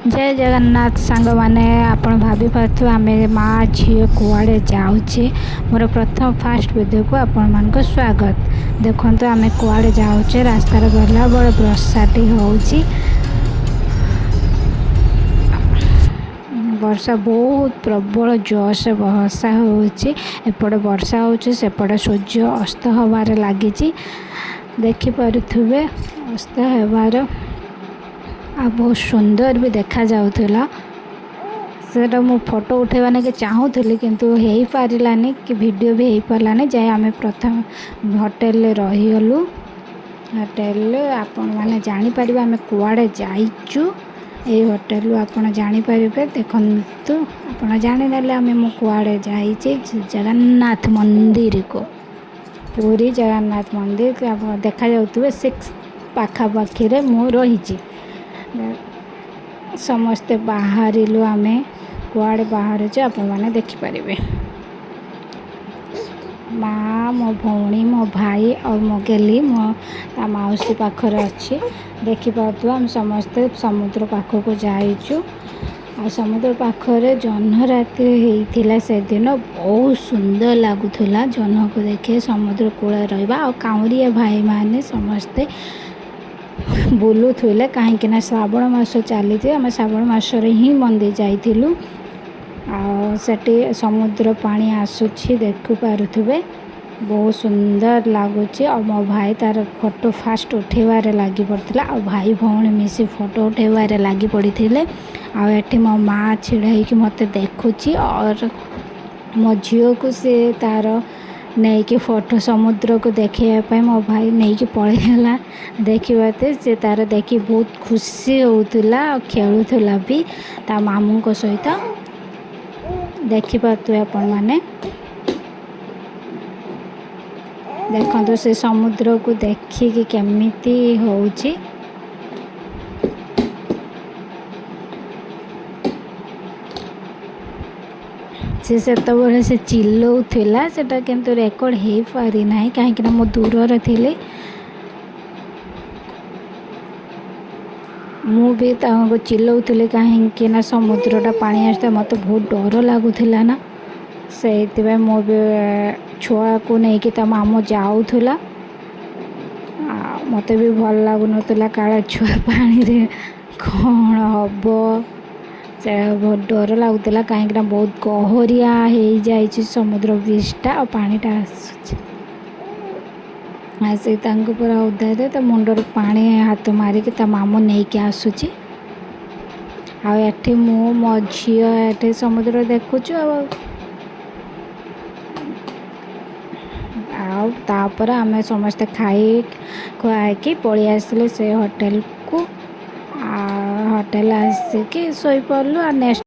जय जगन्नाथ सांग माने आपण भाभी पाथु आमे माँ झील कुआड़े जाऊे मोर प्रथम फास्ट वीडियो को आपण मान को स्वागत। देखो तो आमे कुआड़े जाऊे रास्ता गला बड़े वर्षाटी होउची वर्षा बहुत प्रबल जोर से वर्षा होउची एपटे वर्षा होउची सेपटे सूर्य अस्त हबार लागिची देखि पारुथुबे अस्त हेबार आ बहुत सुंदर भी देखा जाउथला सेटा मु फोटो उठेबा के चाहूली किंतु हो पारानी कि वीडियो भी हो पारानी जाए आम प्रथम होटेल रहीगलु। होटेल आपण मैंने जापर आम कुआड़े जाइचु ये होटेल आपण जापर देखु आप जानीदे आम मु कुआड़े जाइए जगन्नाथ मंदिर को पूरी जगन्नाथ मंदिर आप देखा जाउथुबे 6 पाखापाखी मु रही समस्ते बाहरिलु आमे कुआड़े बाहर आपण मैंने देखिपारे माँ मो भौणी मो भाई और मो गेली मो मौसी पाखर अच्छी देखिपु आम समस्ते समुद्र पाखक जाइचु आ समुद्र पाखरे जह्न राति होता से दिन बहुत सुंदर लगुला जह्न को देखे समुद्र कूल रहा और काउरिया भाई माने समस्ते बुलूले कहीं श्रावण मास चली आम श्रावण मासरे ही मंदिर जाइलु आटी समुद्र पानी आसूची देखु पारुथुबे बहुत सुंदर लगुच और मो भाई तार फोटो फास्ट उठेबार लगी पड़ता और भाई भौणी मिसी फोटो उठेबार लगी पड़ते आठी मो माँ छिड़ा कि मत देखुची और मो झील को सी तार नहीं कि फोटो समुद्र को देखापी मो भाई नहीं कि पलैगला देखते से तार देखी बहुत खुशी होता और खेलुला भी ता मामू को सहित देखिपे आपण मैंने देखो से समुद्र को देखिकी केमिति होउची से चिल्लाउला सेटा किंतु रेकर्ड हो पारि ना कहीं मो दूर थी मु भी चिल्लाउली कहीं समुद्रटा पानी आसता मत बहुत डर लगुला ना से मो भी छुआ को लेकिन मामू जाऊला मत भी भल लगुन काला छुआ पानी रे कौन हम से बहुत डर लगुला कहीं बहुत गहरिया हो जाए समुद्र बीचटा और पानीटा आसी पूरा उधारे तो मुंडर पानी हाथ मारिक मामू नहीं कि आसूची आठी मु मो झी समुद्र देखुचु तापर आम समस्ते खाई खुआई पलि आसिले से होटेल को होटेल आसिक शोपड़लु नेक्स्ट